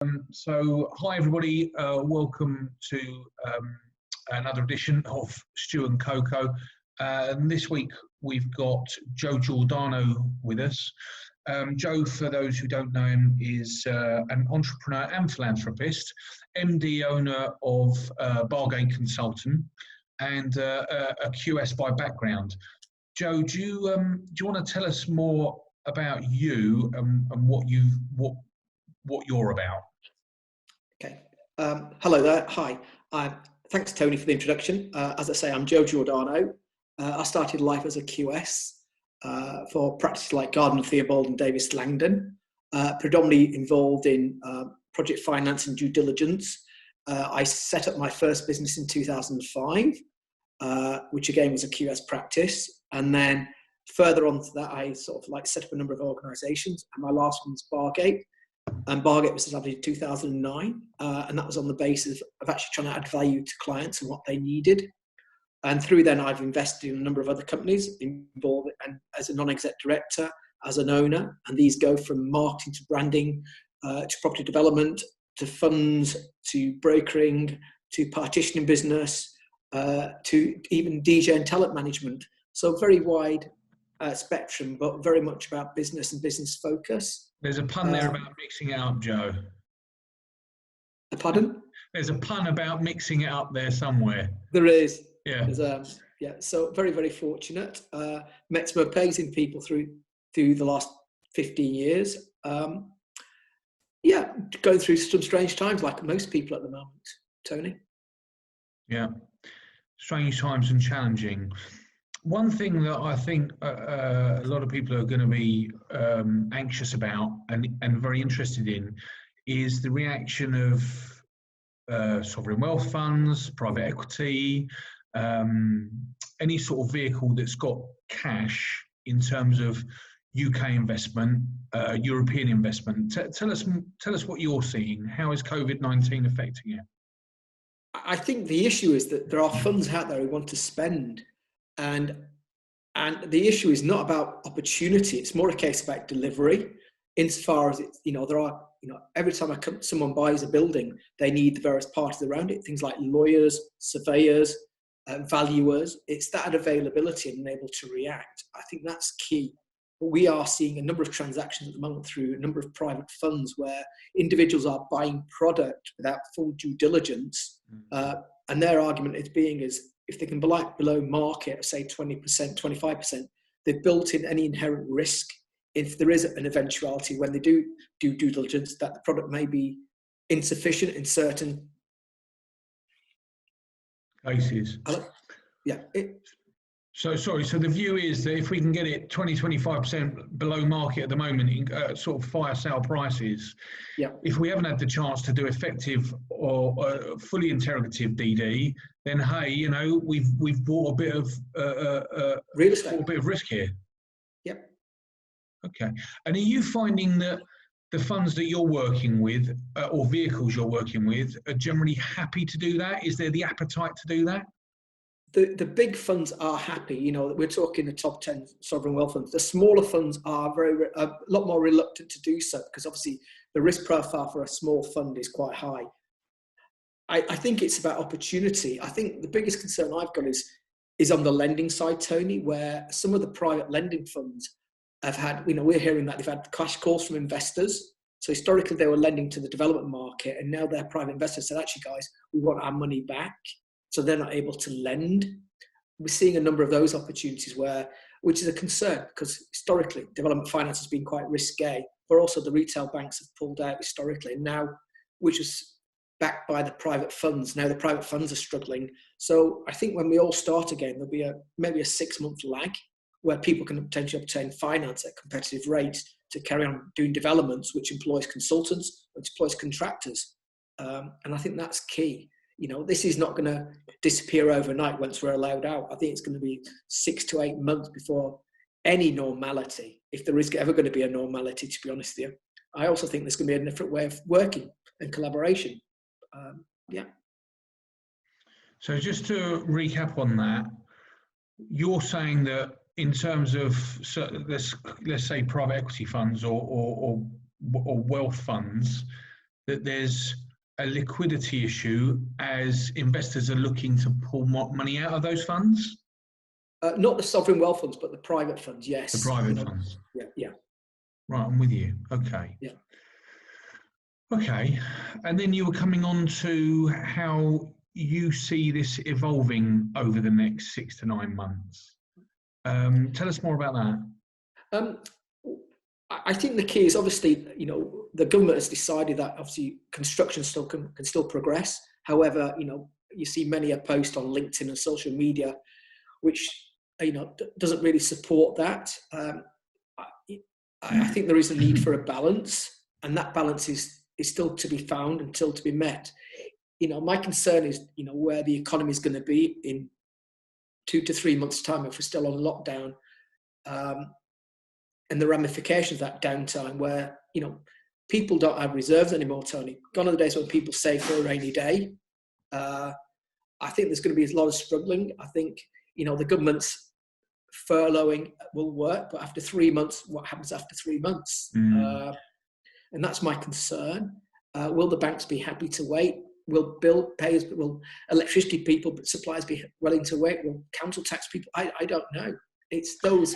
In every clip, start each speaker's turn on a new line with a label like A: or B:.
A: Hi everybody, welcome to another edition of Stu and Coco. And this week we've got Joe Giordano with us. Joe, for those who don't know him, is an entrepreneur and philanthropist, MD owner of Bargate Consultant, and a QS by background. Joe, do you want to tell us more about you and what you're about?
B: Okay. Hello there. Hi. Thanks, Tony, for the introduction. As I say, I'm Joe Giordano. I started life as a QS for practices like Gardner Theobald and Davis Langdon, predominantly involved in project finance and due diligence. I set up my first business in 2005, which again was a QS practice. And then further on to that, I set up a number of organisations, and my last one was Bargate. And Bargate was established in 2009, and that was on the basis of actually trying to add value to clients and what they needed. And through then, I've invested in a number of other companies involved, and as a non-exec director, as an owner, and these go from marketing to branding, to property development, to funds, to brokering, to partitioning business, to even DJ and talent management. So very wide spectrum, but very much about business and business focus.
A: There's a pun there about mixing it up, Joe.
B: Pardon?
A: There's a pun about mixing it up there somewhere.
B: There is.
A: Yeah.
B: So very, very fortunate. Met some amazing people through the last 15 years. Going through some strange times like most people at the moment, Tony. Yeah.
A: Strange times and challenging. One thing that I think a lot of people are going to be anxious about and very interested in is the reaction of sovereign wealth funds, private equity, any sort of vehicle that's got cash in terms of UK investment, European investment. Tell us what you're seeing. How is COVID-19 affecting it?
B: I think the issue is that there are funds out there who want to spend. And the issue is not about opportunity; it's more a case about delivery. Insofar as every time someone buys a building, they need the various parties around it. Things like lawyers, surveyors, valuers. It's that availability and able to react. I think that's key. We are seeing a number of transactions at the moment through a number of private funds where individuals are buying product without full due diligence, and their argument is if they can buy below market, say 20%, 25%, they've built in any inherent risk if there is an eventuality when they do due diligence that the product may be insufficient in certain
A: cases. So the view is that if we can get it 20-25% below market at the moment in sort of fire sale prices, if we haven't had the chance to do effective or fully interrogative DD, then hey, we've bought a bit of
B: real estate,
A: a bit of risk here.
B: Yep.
A: Okay. And are you finding that the funds that you're working with or vehicles you're working with are generally happy to do that? Is there the appetite to do that?
B: The big funds are happy. We're talking the top 10 sovereign wealth funds. The smaller funds are a lot more reluctant to do so because obviously the risk profile for a small fund is quite high. I think it's about opportunity. I think the biggest concern I've got is on the lending side, Tony, where some of the private lending funds have had, we're hearing that they've had cash calls from investors. So historically they were lending to the development market, and now their private investors said, actually guys, we want our money back. So they're not able to lend. We're seeing a number of those opportunities which is a concern because historically development finance has been quite risque, but also the retail banks have pulled out historically. And now, which is backed by the private funds, now the private funds are struggling. So I think when we all start again, there'll be maybe a 6-month lag where people can potentially obtain finance at competitive rates to carry on doing developments, which employs consultants, which employs contractors. And I think that's key. This is not going to disappear overnight once we're allowed out. I think it's going to be 6 to 8 months before any normality, if there is ever going to be a normality, to be honest with you. I also think there's going to be a different way of working and collaboration.
A: So just to recap on that, you're saying that in terms of, let's say private equity funds or wealth funds, that there's a liquidity issue as investors are looking to pull more money out of those funds?
B: Not the sovereign wealth funds, but the private funds, yes.
A: The private funds.
B: Yeah.
A: Right, I'm with you. Okay.
B: Yeah.
A: Okay. And then you were coming on to how you see this evolving over the next 6 to 9 months. Tell us more about that.
B: I think the key is obviously, the government has decided that obviously construction still can still progress. However, you see many a post on LinkedIn and social media, which, doesn't really support that. I think there is a need for a balance, and that balance is still to be found and still to be met. My concern is, where the economy is going to be in 2 to 3 months' time if we're still on lockdown, and the ramifications of that downtime where, people don't have reserves anymore, Tony. Gone are the days when people save for a rainy day. I think there's going to be a lot of struggling. I think, the government's furloughing will work, but after 3 months, what happens after 3 months? And that's my concern. Will the banks be happy to wait? Will electricity people, suppliers be willing to wait? Will council tax people? I don't know. It's those,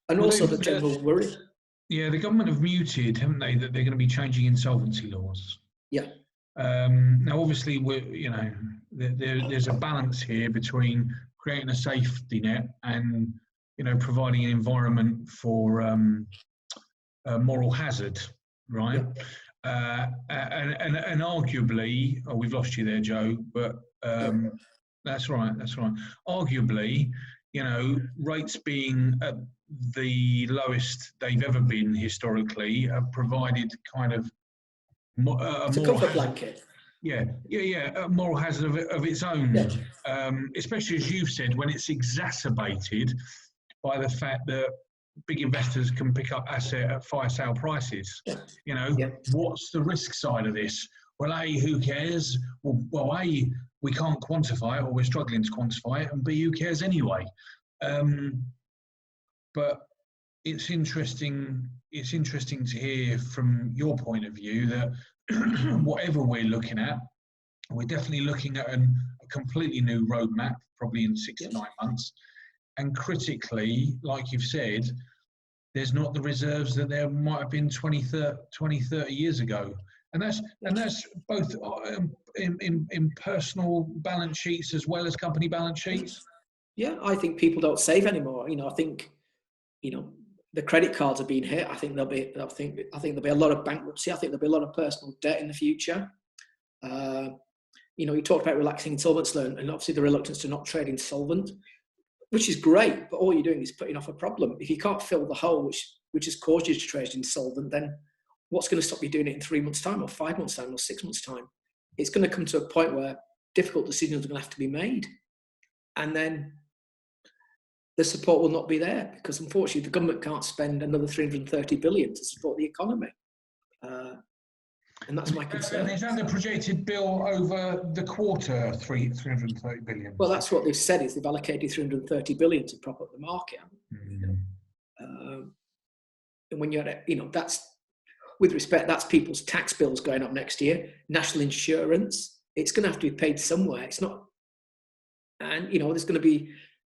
B: and also the general worry.
A: Yeah, the government have muted, haven't they, that they're going to be changing insolvency laws.
B: Yeah.
A: Now, obviously, there's a balance here between creating a safety net and, providing an environment for moral hazard, right? Yeah. And arguably, we've lost you there, Joe, but that's right. Arguably, rates being at the lowest they've ever been historically have provided kind of
B: it's a comfort blanket.
A: A moral hazard of its own, especially as you've said, when it's exacerbated by the fact that big investors can pick up asset at fire sale prices. What's the risk side of this? Well, A, who cares? Well, A, we can't quantify it, or we're struggling to quantify it, and B, who cares anyway? But it's interesting to hear from your point of view that whatever we're looking at, we're definitely looking at a completely new roadmap, probably in 6 to 9 months. And critically, like you've said, there's not the reserves that there might have been 20, 30 years ago. And that's both in personal balance sheets as well as company balance sheets.
B: Yeah, I think people don't save anymore. I think, the credit cards are being hit. I think there'll be a lot of bankruptcy. I think there'll be a lot of personal debt in the future. You talked about relaxing insolvency loan, and obviously the reluctance to not trade insolvent, which is great, but all you're doing is putting off a problem. If you can't fill the hole which has caused you to trade insolvent, then what's going to stop you doing it in 3 months' time, or 5 months' time, or 6 months' time? It's going to come to a point where difficult decisions are going to have to be made, and then the support will not be there, because unfortunately the government can't spend another 330 billion to support the economy, and that's my concern.
A: And is that the projected bill over the quarter, 330 billion?
B: Well, that's what they've said, is they've allocated 330 billion to prop up the market. And when you're at, that's, with respect, that's people's tax bills going up next year, national insurance, it's going to have to be paid somewhere. It's not, and there's going to be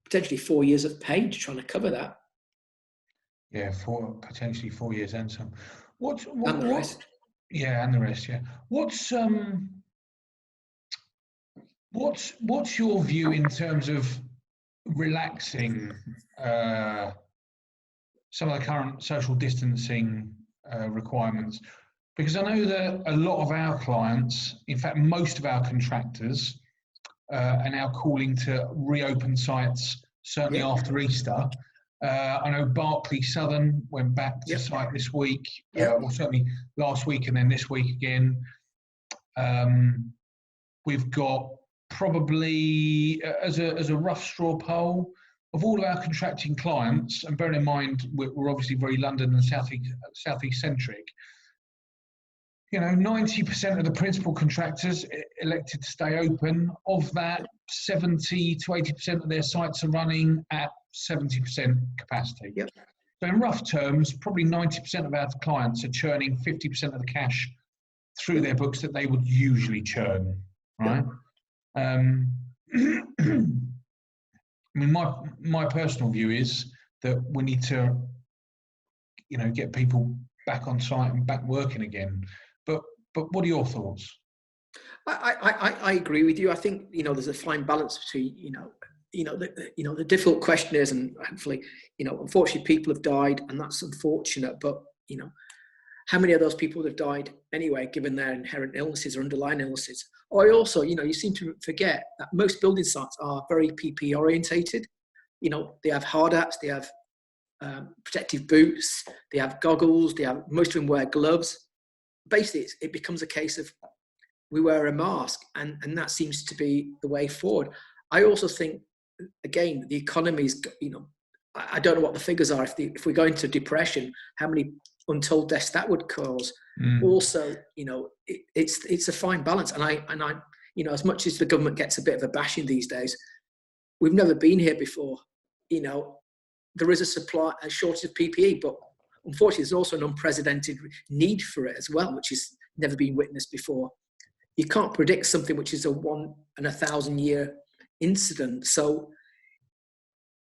B: potentially 4 years of pain to trying to cover that.
A: Yeah, potentially 4 years and some.
B: And the rest.
A: Yeah, and the rest. Yeah. What's your view in terms of relaxing some of the current social distancing requirements? Because I know that a lot of our clients, in fact, most of our contractors, are now calling to reopen sites, certainly after Easter. I know Barclay Southern went back to site this week, or certainly last week, and then this week again. We've got probably, as a rough straw poll, of all of our contracting clients, and bearing in mind we're obviously very London and southeast centric, 90% of the principal contractors elected to stay open. Of that, 70 to 80% of their sites are running at 70% capacity.
B: Yep.
A: So in rough terms, probably 90% of our clients are churning 50% of the cash through their books that they would usually churn, right? I mean, my personal view is that we need to, get people back on site and back working again. But what are your thoughts?
B: I agree with you. I think there's a fine balance between the difficult question is, and hopefully unfortunately people have died, and that's unfortunate. But how many of those people have died anyway, given their inherent illnesses or underlying illnesses? Or also, you seem to forget that most building sites are very PPE orientated. They have hard hats, they have protective boots, they have goggles, most of them wear gloves. Basically, it becomes a case of we wear a mask, and that seems to be the way forward. I also think, again, the economy is, I don't know what the figures are. If we go into depression, how many untold deaths that would cause. Also, it's a fine balance. And I, as much as the government gets a bit of a bashing these days, we've never been here before. There is a shortage of PPE, but unfortunately, there's also an unprecedented need for it as well, which has never been witnessed before. You can't predict something which is a 1 in 1,000 year incident. So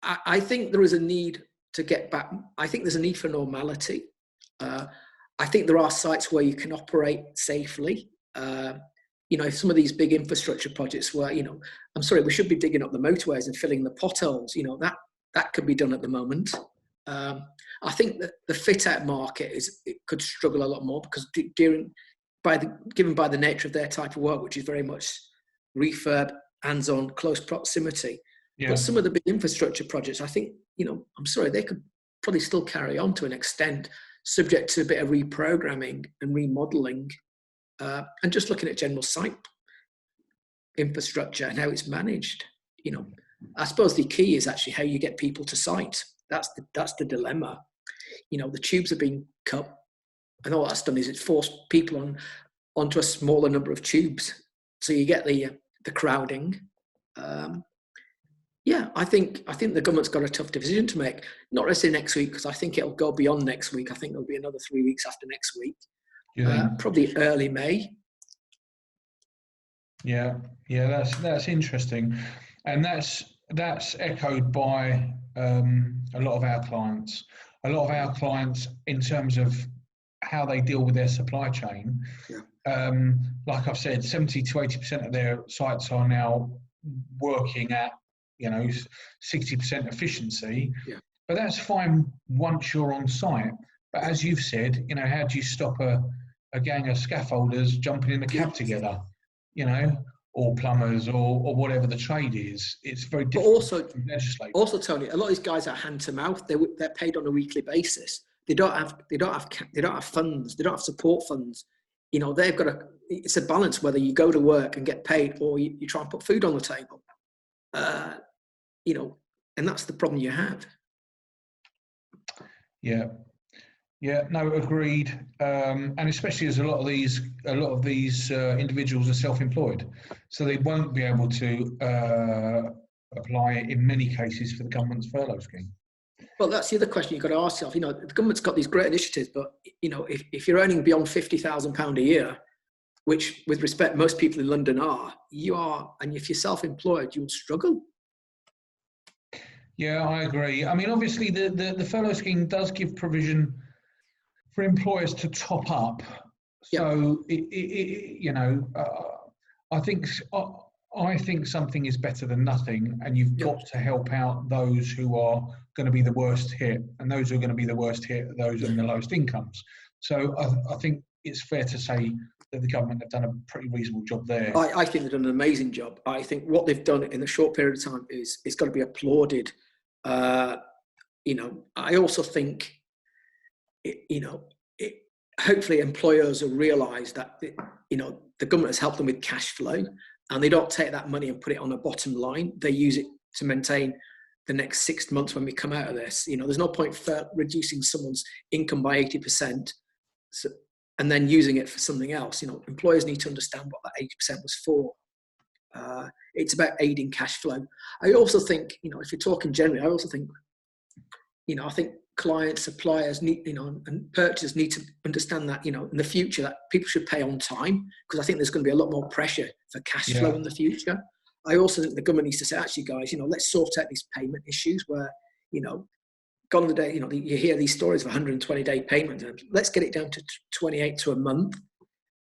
B: I think there is a need to get back. I think there's a need for normality. I think there are sites where you can operate safely. Some of these big infrastructure projects where, I'm sorry, we should be digging up the motorways and filling the potholes. That could be done at the moment. I think that the fit-out market could struggle a lot more because given by the nature of their type of work, which is very much refurb, hands-on, close proximity. Yeah. But some of the big infrastructure projects, I think, I'm sorry, they could probably still carry on to an extent, subject to a bit of reprogramming and remodeling, and just looking at general site infrastructure and how it's managed. I suppose the key is actually how you get people to site. That's the dilemma. The tubes are being cut, and all that's done is it's forced people onto a smaller number of tubes. So you get the crowding. I think the government's got a tough decision to make. Not necessarily next week, because I think it'll go beyond next week. I think there'll be another 3 weeks after next week. Probably early May.
A: Yeah, that's interesting, and that's echoed by a lot of our clients. A lot of our clients, in terms of how they deal with their supply chain, like I've said, 70 to 80% of their sites are now working at 60% efficiency. Yeah. But that's fine once you're on site. But as you've said, how do you stop a gang of scaffolders jumping in the cab together? Or plumbers, or whatever the trade is. It's very difficult to legislate.
B: Also, Tony, a lot of these guys are hand to mouth. They're paid on a weekly basis. They don't have funds. They don't have support funds. They've got it's a balance whether you go to work and get paid or you try and put food on the table. And that's the problem you have.
A: Yeah, no, agreed. And especially as a lot of these individuals are self-employed, so they won't be able to apply in many cases for the government's furlough scheme.
B: Well, that's the other question you've got to ask yourself. The government's got these great initiatives, but if you're earning beyond £50,000 a year, which, with respect, most people in London are, and if you're self-employed, you would struggle.
A: Yeah, I agree. I mean, obviously, the furlough scheme does give provision for employers to top up. So, I think something is better than nothing, and you've got to help out those who are going to be the worst hit, and those who are going to be the worst hit are those in the lowest incomes. So I think it's fair to say that the government have done a pretty reasonable job there.
B: I think they've done an amazing job. I think what they've done in a short period of time is got to be applauded. I also think, hopefully employers will realise that, the government has helped them with cash flow, and they don't take that money and put it on a bottom line. They use it to maintain the next 6 months when we come out of this. There's no point for reducing someone's income by 80%. And then using it for something else. Employers need to understand what that 80% was for. It's about aiding cash flow. I also think, if you're talking generally, I also think, I think clients, suppliers need, and purchasers need to understand that, in the future that people should pay on time, because I think there's going to be a lot more pressure for cash flow in the future. I also think the government needs to say, actually, guys, let's sort out these payment issues where, gone the day, you hear these stories of 120-day payment terms. Let's get it down to 28 to a month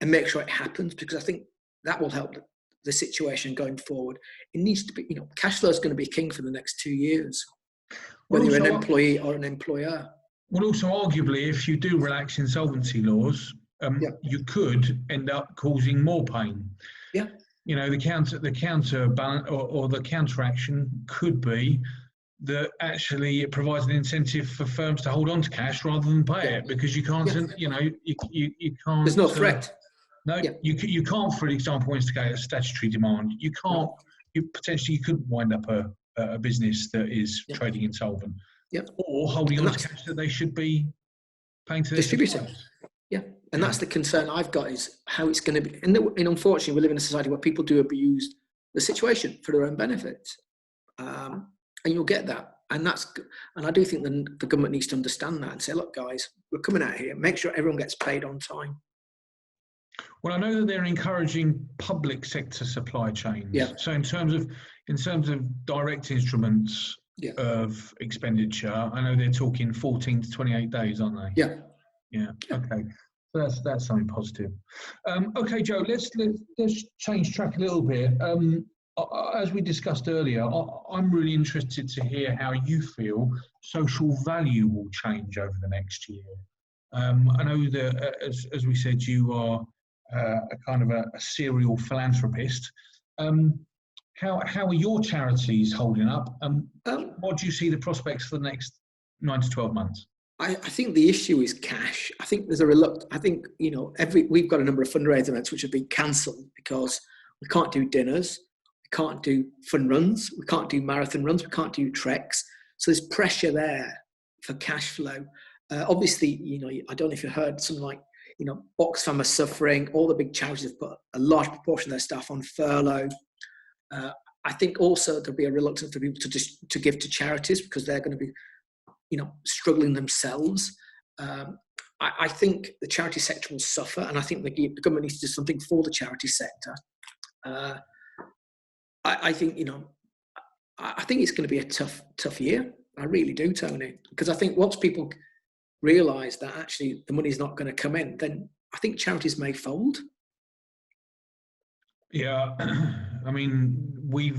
B: and make sure it happens, because I think that will help the situation going forward. It needs to be, cash flow is going to be king for the next 2 years, whether you're an employee or an employer. Well,
A: also, arguably, if you do relax insolvency laws, you could end up causing more pain.
B: Yeah.
A: The counterbalance or the counteraction could be that actually it provides an incentive for firms to hold on to cash rather than pay it, because you can't, you can't.
B: There's no threat.
A: You can't, for example, instigate a statutory demand. You can't. You could wind up a business that is trading insolvent, or holding on to cash that they should be paying to their
B: distributing. And that's the concern I've got, is how it's going to be. And unfortunately, we live in a society where people do abuse the situation for their own benefit, and you'll get that. And I do think the government needs to understand that and say, look, guys, we're coming out here. Make sure everyone gets paid on time.
A: Well, I know that they're encouraging public sector supply chains. Yeah. So in terms of direct instruments of expenditure, I know they're talking 14 to 28 days, aren't they?
B: Yeah.
A: Yeah. Okay. So that's something positive. Okay, Joe. Let's change track a little bit. As we discussed earlier, I'm really interested to hear how you feel social value will change over the next year. I know that, as we said, you are a kind of a serial philanthropist. How are your charities holding up? What do you see the prospects for the next 9 to 12 months?
B: I think the issue is cash. I think there's a reluctance. I think, we've got a number of fundraising events which have been cancelled because we can't do dinners, we can't do fun runs, we can't do marathon runs, we can't do treks. So there's pressure there for cash flow. Obviously, I don't know if you heard something like, Oxfam are suffering. All the big charities have put a large proportion of their staff on furlough. I think also there'll be a reluctance for people to give to charities because they're going to be, struggling themselves. I think the charity sector will suffer, and I think the government needs to do something for the charity sector. I think it's going to be a tough year. I really do, Tony, because I think once people realise that actually the money's not going to come in, then I think charities may fold.
A: Yeah, I mean, we're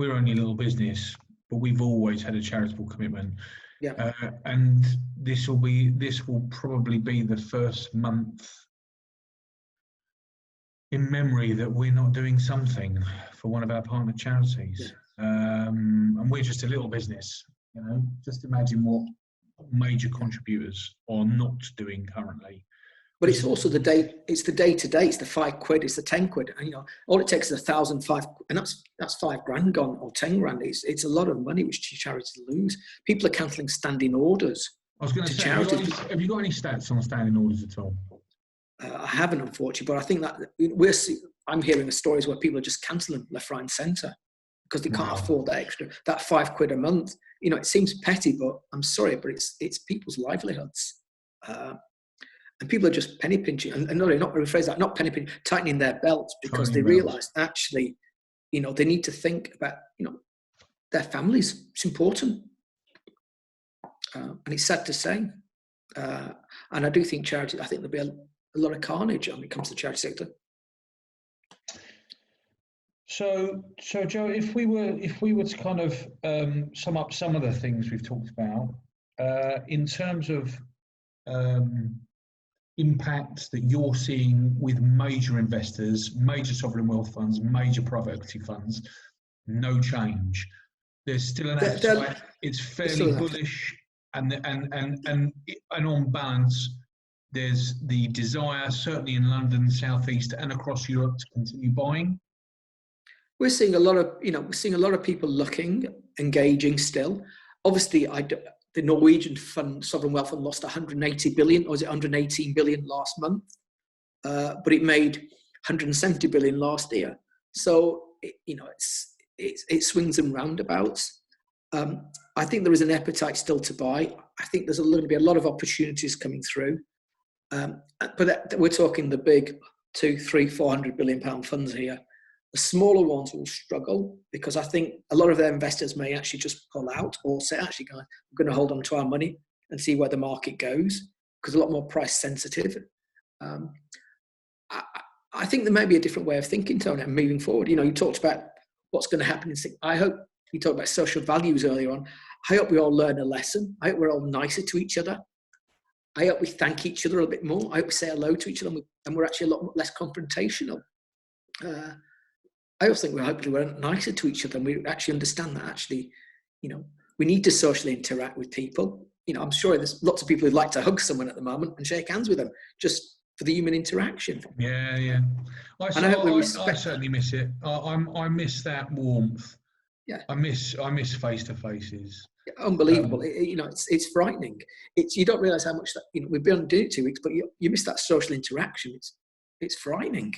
A: only a little business, but we've always had a charitable commitment.
B: Yeah.
A: And this will probably be the first month in memory that we're not doing something for one of our partner charities. Yeah. And we're just a little business, just imagine what major contributors are not doing currently.
B: But it's also the day to day, it's the £5, it's the £10. And, all it takes is 1,005, and that's £5,000 gone, or 10 grand. It's a lot of money which charities lose. People are cancelling standing orders.
A: I was going to say, have you got any stats on standing orders at all?
B: I haven't, unfortunately, but I think that I'm hearing the stories where people are just cancelling left, right, and centre because they can't afford that £5 a month. It seems petty, but I'm sorry, but it's people's livelihoods. And people are just penny pinching, and not rephrase that, not penny pinching, tightening their belts because they realise actually, they need to think about, their families. It's important, and it's sad to say. And I do think charity. I think there'll be a lot of carnage when it comes to the charity sector.
A: So Joe, if we were to kind of sum up some of the things we've talked about in terms of impact that you're seeing with major investors, major sovereign wealth funds, major private equity funds, no change. There's still an appetite. It's fairly bullish, and on balance, there's the desire, certainly in London, South East, and across Europe, to continue buying.
B: We're seeing a lot of people looking, engaging still. Obviously, the Norwegian fund, sovereign wealth fund, lost 180 billion, or was it 118 billion last month? But it made 170 billion last year. So it swings and roundabouts. I think there is an appetite still to buy. I think there's going to be a lot of opportunities coming through. But we're talking the big 200, 300, 400 billion pound funds here. The smaller ones will struggle because I think a lot of their investors may actually just pull out or say, actually, guys, we're going to hold on to our money and see where the market goes, because a lot more price sensitive. I think there may be a different way of thinking, Tony, moving forward. You talked about what's going to happen I hope you talked about social values earlier on. I hope we all learn a lesson. I hope we're all nicer to each other. I hope we thank each other a bit more. I hope we say hello to each other and we're actually a lot less confrontational. I also think hopefully we're nicer to each other and we actually understand that actually, we need to socially interact with people. I'm sure there's lots of people who'd like to hug someone at the moment and shake hands with them just for the human interaction.
A: Yeah. I certainly miss it. I miss that warmth.
B: Yeah.
A: I miss face-to-faces.
B: Unbelievable. It's frightening. You don't realise how much that, we've been doing it 2 weeks, but you miss that social interaction. It's frightening.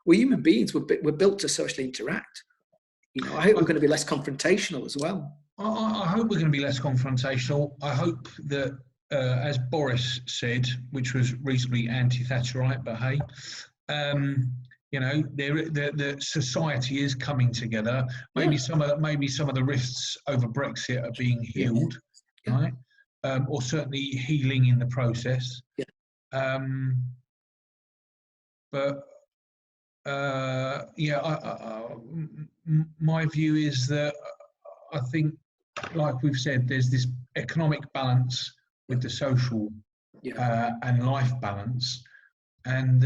B: We're human beings. We're built to socially interact. I hope we're going to be less confrontational as well.
A: I hope we're going to be less confrontational. I hope that, as Boris said, which was reasonably anti-Thatcherite, but hey, the society is coming together. Maybe some of the rifts over Brexit are being healed, right? Or certainly healing in the process. Yeah. My view is that I think, like we've said, there's this economic balance with the social and life balance, and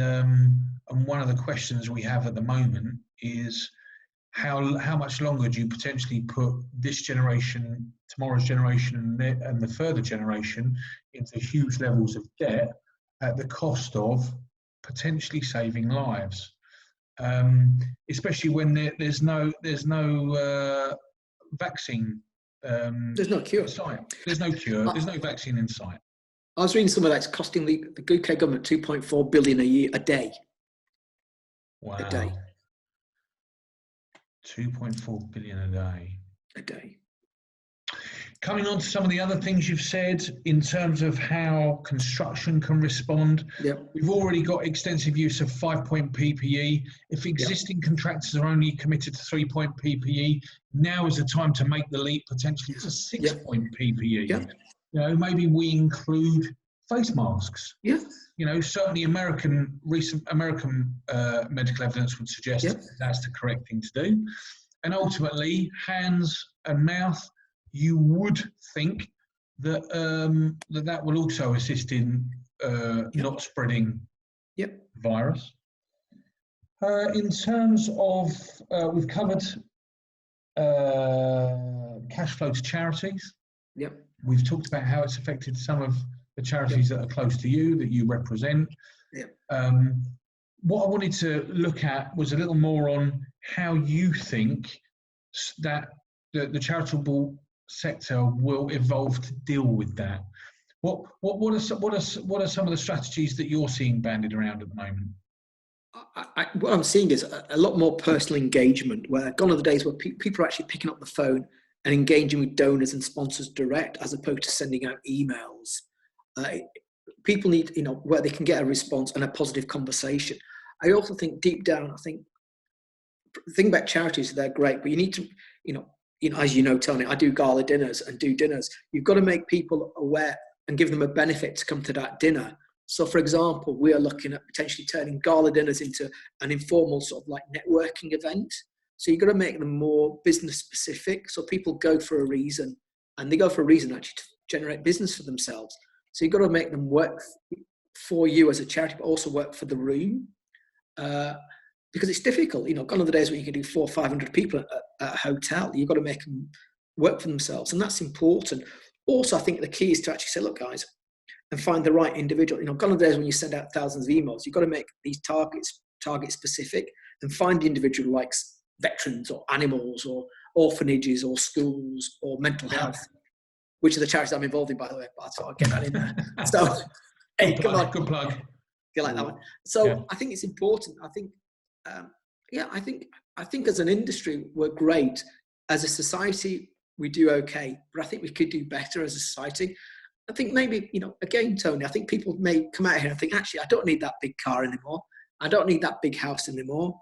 A: one of the questions we have at the moment is how much longer do you potentially put this generation, tomorrow's generation, and the further generation into huge levels of debt at the cost of potentially saving lives, especially when there's no vaccine.
B: There's no cure.
A: There's no cure. There's no vaccine in sight.
B: I was reading some of that's costing the UK government 2.4 billion a day.
A: Wow.
B: A day.
A: 2.4 billion a day.
B: A day.
A: Coming on to some of the other things you've said in terms of how construction can respond.
B: Yep.
A: We've already got extensive use of 5-point PPE. If existing contractors are only committed to 3-point PPE, now is the time to make the leap potentially to 6-point PPE.
B: Yep.
A: Maybe we include face masks.
B: Yeah.
A: Certainly recent American medical evidence would suggest that's the correct thing to do. And ultimately, hands and mouth, you would think that that will also assist in not spreading virus. In terms of, we've covered cash flow to charities.
B: Yep.
A: We've talked about how it's affected some of the charities that are close to you, that you represent.
B: Yep.
A: What I wanted to look at was a little more on how you think that the charitable sector will evolve to deal with that. What are some of the strategies that you're seeing bandied around at the moment?
B: What I'm seeing is a lot more personal engagement, where gone are the days where people are actually picking up the phone and engaging with donors and sponsors direct, as opposed to sending out emails. People need, where they can get a response and a positive conversation. I also think deep down, the thing about charities, they're great, but you need to, as you know, Tony, I do gala dinners and do dinners. You've got to make people aware and give them a benefit to come to that dinner. So, for example, we are looking at potentially turning gala dinners into an informal sort of like networking event. So you've got to make them more business specific. So people go for a reason, and they go for a reason actually to generate business for themselves. So you've got to make them work for you as a charity, but also work for the room. Because it's difficult, gone are the days when you can do 400 or 500 people at a hotel. You've got to make them work for themselves, and that's important. Also, I think the key is to actually say, look, guys, and find the right individual. Gone are the days when you send out thousands of emails. You've got to make these target specific and find the individual like veterans or animals or orphanages or schools or mental health, which are the charities I'm involved in, by the way. But I'll get that in there. So, hey, come on.
A: Good plug.
B: You like that one? So I think it's important. I think as an industry, we're great. As a society, we do okay, but I think we could do better as a society. I think maybe, again, Tony, I think people may come out here and think, actually, I don't need that big car anymore. I don't need that big house anymore.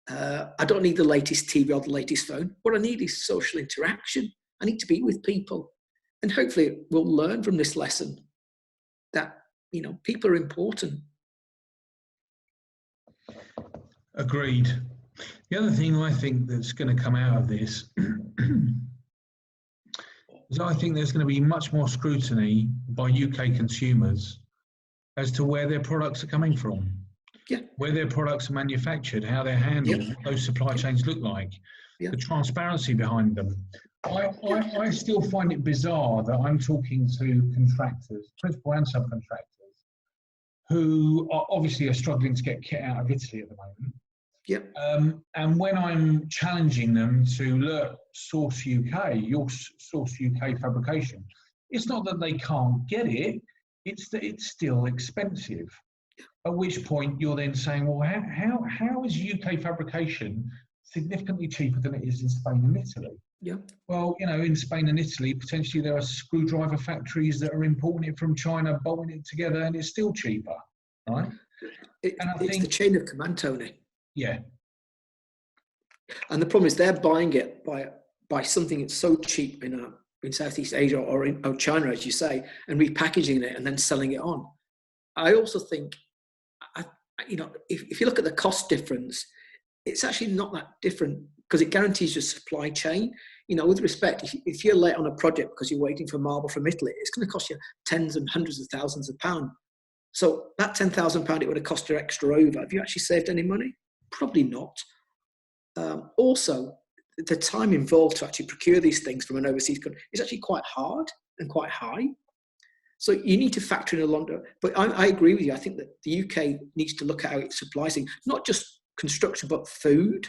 B: I don't need the latest TV or the latest phone. What I need is social interaction. I need to be with people. And hopefully we'll learn from this lesson that, people are important.
A: Agreed. The other thing I think that's going to come out of this is I think there's going to be much more scrutiny by UK consumers as to where their products are coming from, where their products are manufactured, how they're handled, what those supply chains look like, the transparency behind them. I still find it bizarre that I'm talking to contractors, principal and subcontractors, who are obviously struggling to get kit out of Italy at the moment. And when I'm challenging them to look, source UK, your source UK fabrication, it's not that they can't get it, it's that it's still expensive. At which point you're then saying, well, how is UK fabrication significantly cheaper than it is in Spain and Italy? Well, in Spain and Italy, potentially there are screwdriver factories that are importing it from China, bolting it together, and it's still cheaper, right?
B: It's the chain of command, Tony.
A: Yeah.
B: And the problem is they're buying it by something that's so cheap in Southeast Asia or in China, as you say, and repackaging it and then selling it on. I also think, if you look at the cost difference, it's actually not that different because it guarantees your supply chain. With respect, if you're late on a project because you're waiting for marble from Italy, it's going to cost you tens and hundreds of thousands of pounds. So that £10,000 it would have cost you extra over. Have you actually saved any money? Probably not. Also, the time involved to actually procure these things from an overseas country is actually quite hard and quite high. So you need to factor in a longer. But I agree with you. I think that the UK needs to look at how it supplies things, not just construction, but food,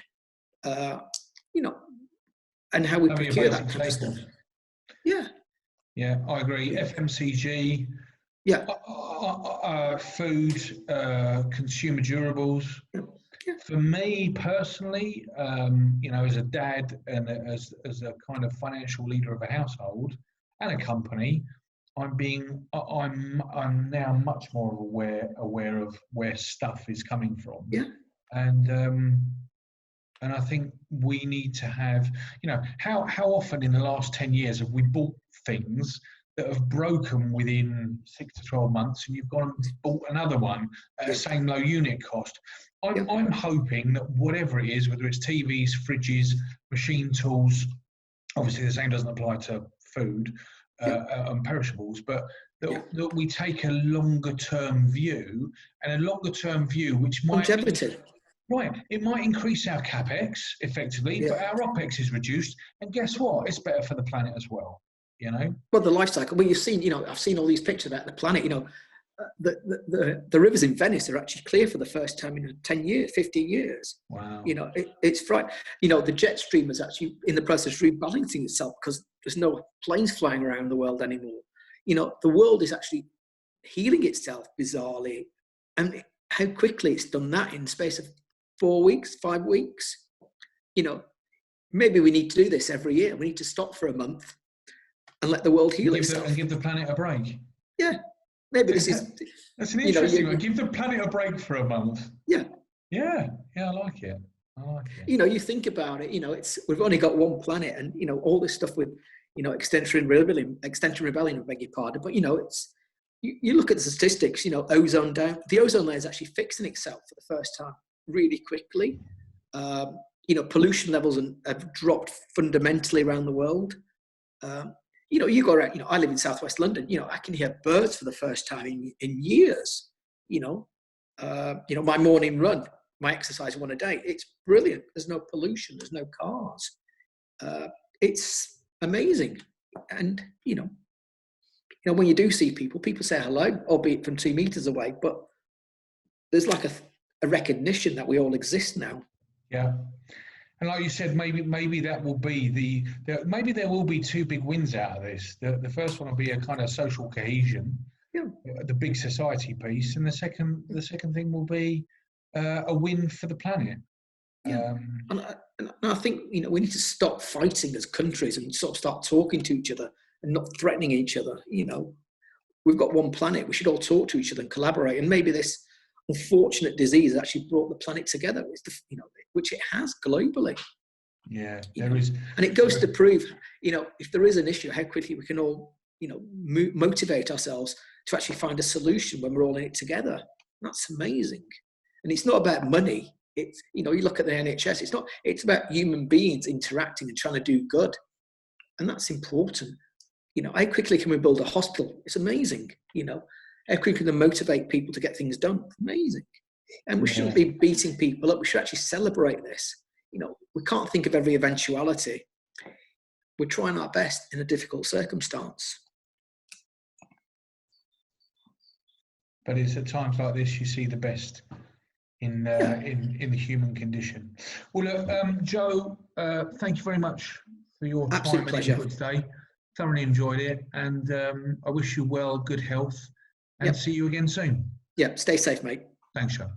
B: and how we procure that kind of stuff.
A: Yeah, I agree. FMCG. Food, consumer durables. For me personally, as a dad and as a kind of financial leader of a household and a company, I'm now much more aware of where stuff is coming from. And I think we need to have, how often in the last 10 years have we bought things that have broken within 6 to 12 months, and you've gone and bought another one at the same low unit cost. I'm hoping that whatever it is, whether it's TVs, fridges, machine tools, obviously the same doesn't apply to food and perishables, but that we take a longer term view, and a longer term view which might
B: longevity.
A: Right, it might increase our capex effectively, but our opex is reduced, and guess what? It's better for the planet as well.
B: Well, the life cycle. Well, you've seen, I've seen all these pictures about the planet. The rivers in Venice are actually clear for the first time in 10 years, 15 years.
A: Wow.
B: It's frightening. The jet stream is actually in the process of rebalancing itself because there's no planes flying around the world anymore. The world is actually healing itself bizarrely, and how quickly it's done that in the space of 4 weeks, 5 weeks. Maybe we need to do this every year. We need to stop for a month and let the world heal itself.
A: And give the planet a break.
B: Yeah. Maybe this is...
A: That's an interesting one. Give the planet a break for a month.
B: Yeah.
A: Yeah, I like it.
B: You think about it, we've only got one planet, and, all this stuff with, extension rebellion, I beg your pardon, but, it's... You look at the statistics, ozone down. The ozone layer is actually fixing itself for the first time really quickly. Pollution levels have dropped fundamentally around the world. You go around, I live in southwest London, I can hear birds for the first time in years, my morning run, my exercise one a day. It's brilliant. There's no pollution. There's no cars. It's amazing. And, when you do see people say hello, albeit from 2 meters away, but there's like a recognition that we all exist now.
A: Yeah. And like you said, maybe that will be maybe there will be 2 big wins out of this. The first one will be a kind of social cohesion, the big society piece, and the second thing will be a win for the planet.
B: Yeah. And I think, you know, we need to stop fighting as countries and sort of start talking to each other and not threatening each other. You know, we've got one planet. We should all talk to each other and collaborate. And maybe this unfortunate disease actually brought the planet together, you know, which it has globally.
A: Yeah,
B: there is. And it goes to prove, you know, if there is an issue, how quickly we can all, you know, motivate ourselves to actually find a solution when we're all in it together. That's amazing. And it's not about money. It's, you know, you look at the NHS, it's about human beings interacting and trying to do good. And that's important. You know, how quickly can we build a hospital? It's amazing. You know, how quickly can we motivate people to get things done? Amazing. And we shouldn't be beating people up. We should actually celebrate this. You know, we can't think of every eventuality. We're trying our best in a difficult circumstance.
A: But it's at times like this you see the best in the human condition. Well, look, Joe, thank you very much for your time and input today. Thoroughly enjoyed it, and I wish you well, good health, and see you again soon.
B: Yeah, stay safe, mate.
A: Thanks, Joe.